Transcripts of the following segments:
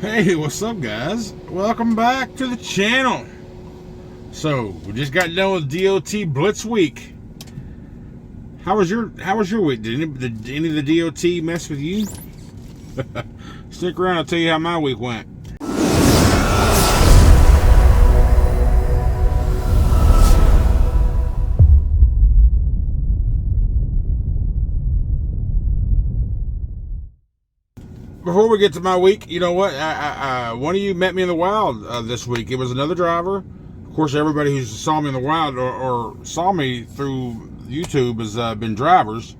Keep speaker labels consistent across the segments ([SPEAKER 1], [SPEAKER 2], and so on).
[SPEAKER 1] Hey, what's up, guys? Welcome back to the channel. So we just got done with D.O.T. Blitz week. How was your week? Did any of the D.O.T. mess with you? Stick around, I'll tell you how my week went. Before we get to my week, you know what? One of you met me in the wild this week. It was another driver. Of course, everybody who saw me in the wild or saw me through YouTube has been drivers.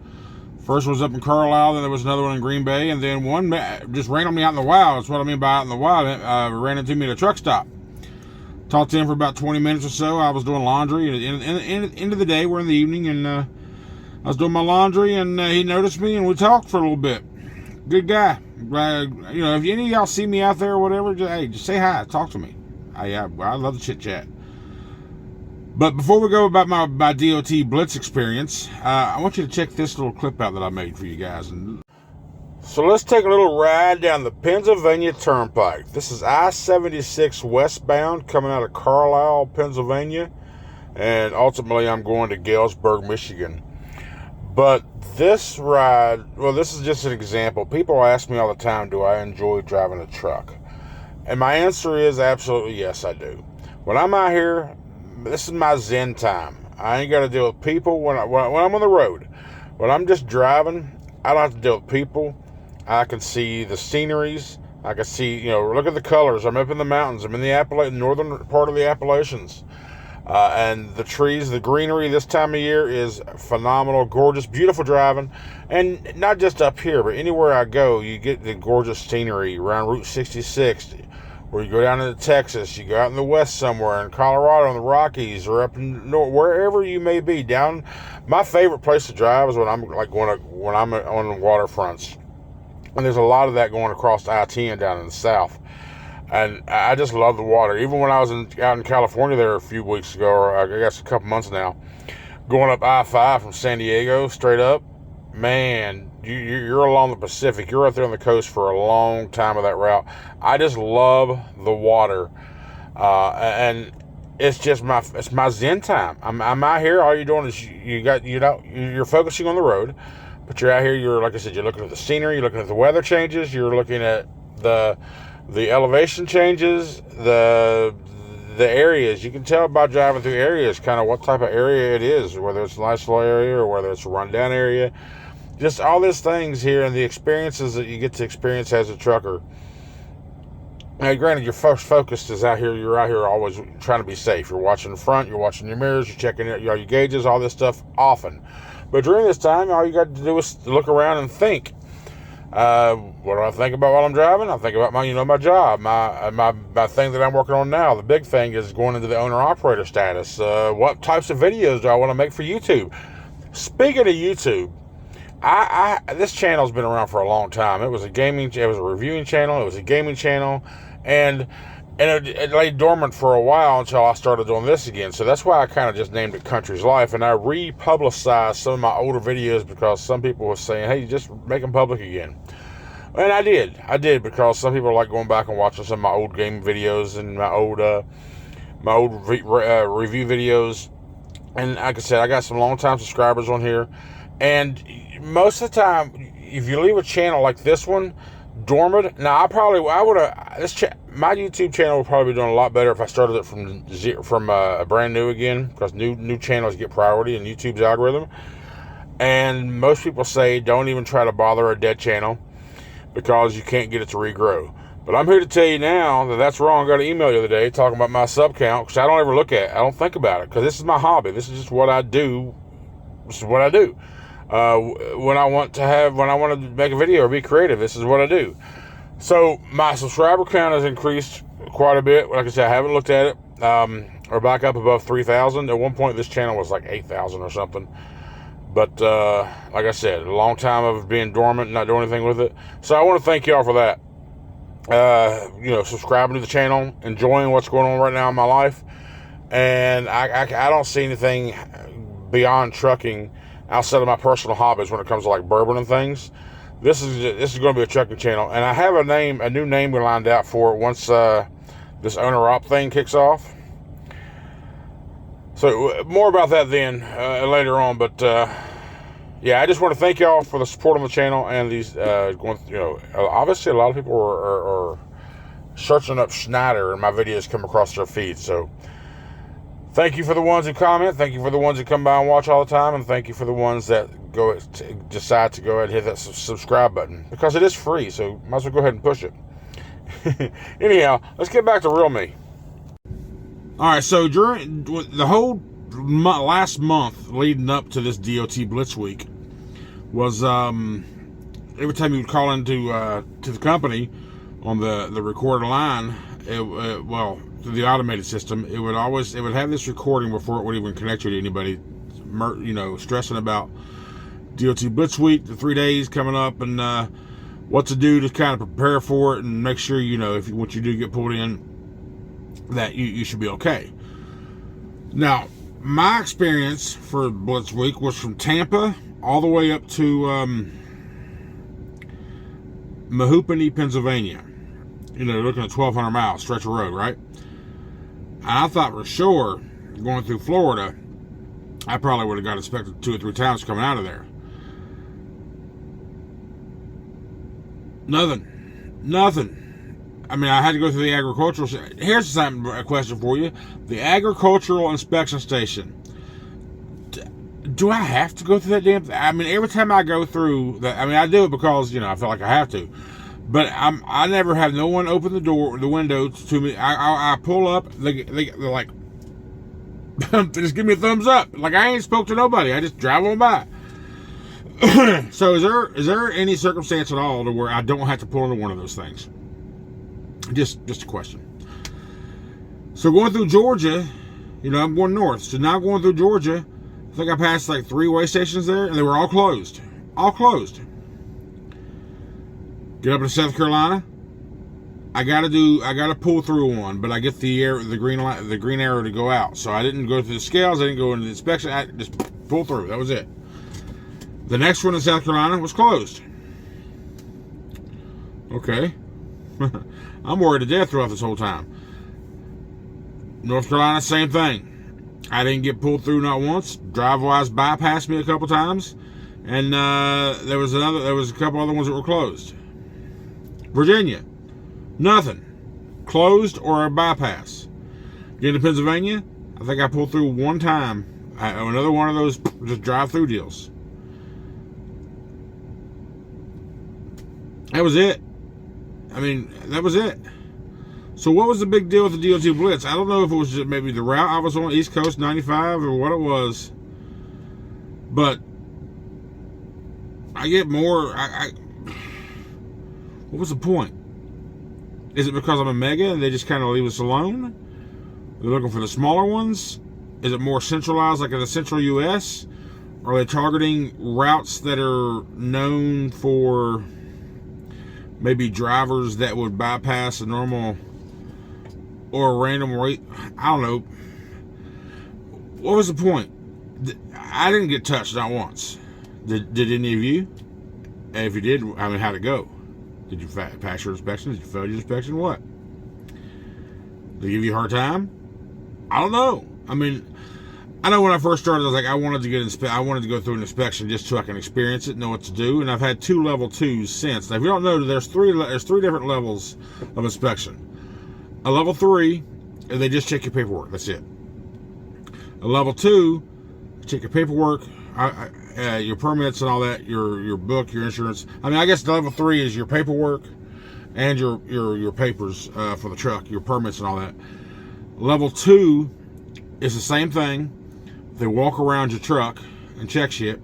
[SPEAKER 1] First one was up in Carlisle, then there was another one in Green Bay, and then one just randomly out in the wild. That's what I mean by out in the wild. Ran into me at a truck stop. Talked to him for about 20 minutes or so. I was doing laundry. End of the day, we're in the evening, and I was doing my laundry, and he noticed me, and we talked for a little bit. Good guy. You know, if any of y'all see me out there or whatever, just say hi, talk to me. I love the chit chat. But before we go about my D.O.T. Blitz experience, I want you to check this little clip out that I made for you guys. So let's take a little ride down the Pennsylvania Turnpike. This is I-76 westbound coming out of Carlisle, Pennsylvania, and ultimately I'm going to Galesburg, Michigan. But this ride, well, this is just an example. People ask me all the time, do I enjoy driving a truck? And my answer is absolutely yes, I do. When I'm out here, this is my zen time. I ain't got to deal with people when I'm on the road. When I'm just driving, I don't have to deal with people. I can see the sceneries. I can see, look at the colors. I'm up in the mountains. I'm in the northern part of the Appalachians. And the trees, the greenery this time of year is phenomenal, gorgeous, beautiful driving. And not just up here, but anywhere I go, you get the gorgeous scenery around Route 66, or you go down into Texas, you go out in the west somewhere, in Colorado, in the Rockies, or up in north, wherever you may be. Down, my favorite place to drive is when I'm on the waterfronts. And there's a lot of that going across I-10 down in the south. And I just love the water. Even when I was out in California there a few weeks ago, or I guess a couple months now, going up I-5 from San Diego straight up, man, you're along the Pacific. You're up there on the coast for a long time of that route. I just love the water, and it's just my zen time. I'm out here. All you're doing is you're focusing on the road, but you're out here. You're, like I said, you're looking at the scenery. You're looking at the weather changes. You're looking at the elevation changes, the areas. You can tell by driving through areas kind of what type of area it is, whether it's a nice little area or whether it's a rundown area. Just all these things here and the experiences that you get to experience as a trucker. Now, granted, your first focus is out here. You're out here always trying to be safe. You're watching the front. You're watching your mirrors. You're checking your gauges, all this stuff often. But during this time, all you got to do is look around and think. What do I think about while I'm driving? I think about my job, my thing that I'm working on now. The big thing is going into the owner-operator status. What types of videos do I want to make for YouTube? Speaking of YouTube, this channel's been around for a long time. It was a reviewing channel. It was a gaming channel, and it lay dormant for a while until I started doing this again. So that's why I kind of just named it Country's Life, and I republicized some of my older videos because some people were saying, hey, just make them public again. And I did because some people like going back and watching some of my old game videos and my old review videos. And like I said, I got some long-time subscribers on here, and most of the time, if you leave a channel like this one dormant, now my YouTube channel would probably be doing a lot better if I started it from brand new again, because new channels get priority in YouTube's algorithm. And most people say don't even try to bother a dead channel because you can't get it to regrow. But I'm here to tell you now that that's wrong. I got an email the other day talking about my sub count, because I don't ever look at it. I don't think about it, because this is my hobby. This is just what I do. This is what I do. When I want to make a video or be creative, this is what I do. So my subscriber count has increased quite a bit. Like I said, I haven't looked at it. We're back up above 3,000. At one point, this channel was like 8,000 or something. But like I said, a long time of being dormant, not doing anything with it. So I want to thank y'all for that. Subscribing to the channel, enjoying what's going on right now in my life. And I don't see anything beyond trucking outside of my personal hobbies when it comes to like bourbon and things. this is going to be a trucking channel, and I have a new name lined out for it once this owner op thing kicks off. So more about that then later on. But yeah, I just want to thank y'all for the support on the channel and these obviously a lot of people are searching up Schneider and my videos come across their feed. So thank you for the ones who comment. Thank you for the ones that come by and watch all the time, and thank you for the ones that decide to go ahead and hit that subscribe button, because it is free. So might as well go ahead and push it. Anyhow, let's get back to real me. All right, so during the whole last month leading up to this D.O.T. Blitz week was every time you would call into to the company on the recorder line, through the automated system, it would have this recording before it would even connect you to anybody, stressing about D.O.T. Blitz week, the 3 days coming up, and what to do to kind of prepare for it and make sure, if once you do get pulled in, that you should be okay. Now, my experience for Blitz week was from Tampa all the way up to Mahoopany, Pennsylvania. Looking at 1,200 miles stretch of road, right? And I thought for sure, going through Florida, I probably would have got inspected 2 or 3 times coming out of there. Nothing. I mean, I had to go through the agricultural. Here's a question for you: the agricultural inspection station. Do I have to go through that damn thing? I mean, every time I go through that, I mean, I do it because I feel like I have to. But I never have no one open the window to me. I pull up. They're like, they just give me a thumbs up. Like I ain't spoke to nobody. I just drive on by. So is there any circumstance at all to where I don't have to pull into one of those things? Just a question. So going through Georgia, I'm going north. So now going through Georgia, I think I passed like 3 way stations there, and they were all closed. All closed. Get up to South Carolina. I gotta pull through one, but I get the green arrow to go out. So I didn't go through the scales. I didn't go into the inspection. I just pull through. That was it. The next one in South Carolina was closed. Okay. I'm worried to death throughout this whole time. North Carolina, same thing. I didn't get pulled through not once. Drive-wise bypassed me a couple times, and there was a couple other ones that were closed. Virginia, nothing, closed or a bypass. Get to Pennsylvania, I think I pulled through one time. Another one of those just drive-through deals. That was it. I mean, that was it. So what was the big deal with the D.O.T. Blitz? I don't know if it was just maybe the route I was on, East Coast 95, or what it was. But I get more. What was the point? Is it because I'm a mega and they just kind of leave us alone? They're looking for the smaller ones? Is it more centralized, like in the central U.S.? Are they targeting routes that are known for maybe drivers that would bypass a normal or a random rate? I don't know. What was the point? I didn't get touched not once. Did any of you? And if you did, I mean, how'd it go? Did you pass your inspection? Did you fail your inspection? What? Did they give you a hard time? I don't know. I mean, I know when I first started, I was like, I wanted to go through an inspection just so I can experience it, know what to do. And I've had 2 level 2s since. Now, if you don't know, there's three different levels of inspection. A level 3, they just check your paperwork. That's it. A level 2, check your paperwork, your permits and all that, your book, your insurance. I mean, I guess the level 3 is your paperwork and your papers for the truck, your permits and all that. Level 2 is the same thing. They walk around your truck and check shit.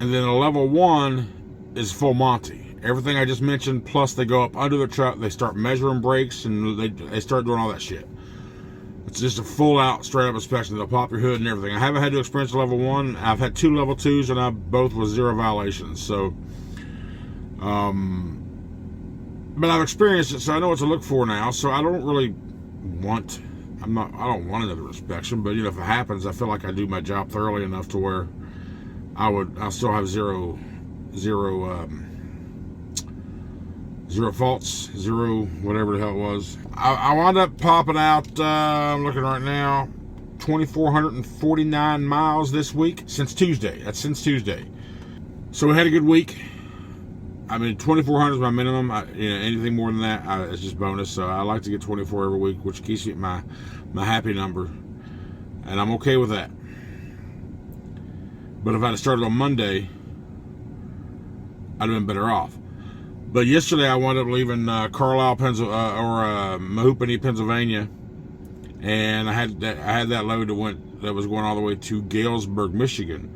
[SPEAKER 1] And then a level 1 is full Monty. Everything I just mentioned, plus they go up under the truck, they start measuring brakes, and they start doing all that shit. It's just a full out, straight up inspection. They'll pop your hood and everything. I haven't had to experience level 1. I've had 2 level 2s, and I both with 0 violations. So, but I've experienced it, so I know what to look for now. So I don't really want. I don't want another inspection, but if it happens, I feel like I do my job thoroughly enough to where I'll still have zero 0 faults, 0 whatever the hell it was. I wound up popping out, I'm looking right now, 2,449 miles this week since Tuesday. That's since Tuesday. So we had a good week. I mean, 2,400 is my minimum. Anything more than that, it's just bonus. So I like to get 24 every week, which keeps me at my happy number. And I'm okay with that. But if I'd have started on Monday, I'd have been better off. But yesterday I wound up leaving Carlisle, Mahoopany, Pennsylvania, and I had that load that was going all the way to Galesburg, Michigan.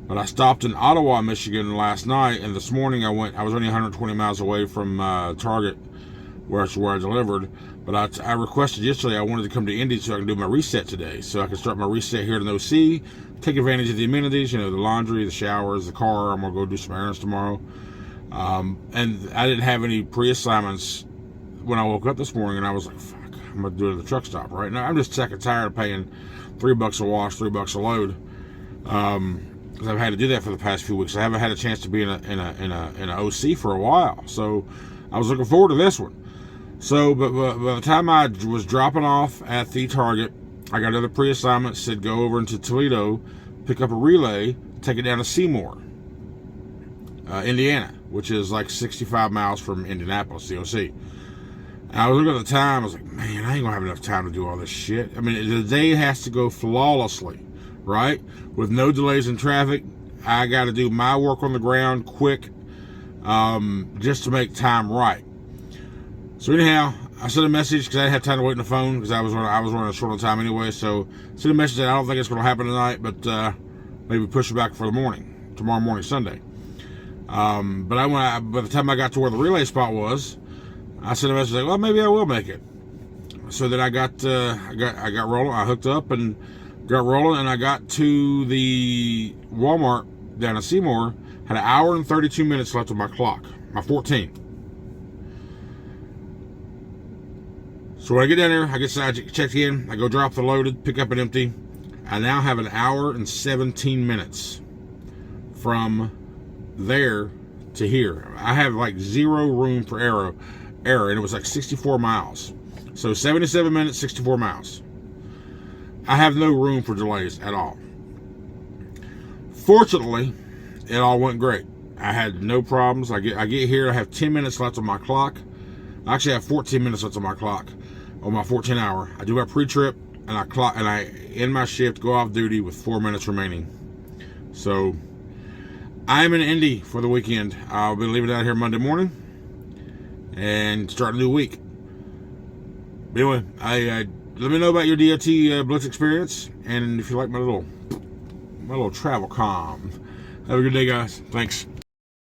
[SPEAKER 1] But I stopped in Ottawa, Michigan last night, and this morning I was only 120 miles away from Target, where I delivered. But I requested yesterday I wanted to come to Indy so I can do my reset today, so I can start my reset here in OC, take advantage of the amenities, the laundry, the showers, the car. I'm gonna go do some errands tomorrow. And I didn't have any pre-assignments when I woke up this morning, and I was like, fuck, I'm gonna do it at the truck stop right now. I'm just sick and tired of paying $3 a wash, $3 a load. Because I've had to do that for the past few weeks. I haven't had a chance to be in a OC for a while, so I was looking forward to this one. So, but by the time I was dropping off at the Target, I got another pre-assignment. Said go over into Toledo, pick up a relay, take it down to Seymour, Indiana, which is like 65 miles from Indianapolis, DOC. And I was looking at the time. I was like, man, I ain't gonna have enough time to do all this shit. I mean, the day has to go flawlessly, right? With no delays in traffic. I got to do my work on the ground quick, just to make time right. So anyhow, I sent a message because I didn't have time to wait on the phone because I was running short on time anyway. So I sent a message that I don't think it's going to happen tonight, but maybe push it back for tomorrow morning, Sunday. But by the time I got to where the relay spot was, I sent a message like, well, maybe I will make it. So then I got rolling. I hooked up and got rolling, and I got to the Walmart down in Seymour. Had an hour and 32 minutes left on my clock, my 14. So when I get down there, I check in, I go drop the loaded, pick up an empty. I now have an hour and 17 minutes from there to here. I have like 0 room for error, and it was like 64 miles. So 77 minutes, 64 miles. I have no room for delays at all. Fortunately, it all went great. I had no problems. I get here, I have 10 minutes left on my clock. I actually have 14 minutes left on my clock, on my 14-hour. I do my pre-trip, and I end my shift, go off duty with 4 minutes remaining. So I'm in Indy for the weekend. I'll be leaving out here Monday morning and start a new week. But anyway, let me know about your D.O.T. Blitz experience, and if you like my little travel com. Have a good day, guys. Thanks.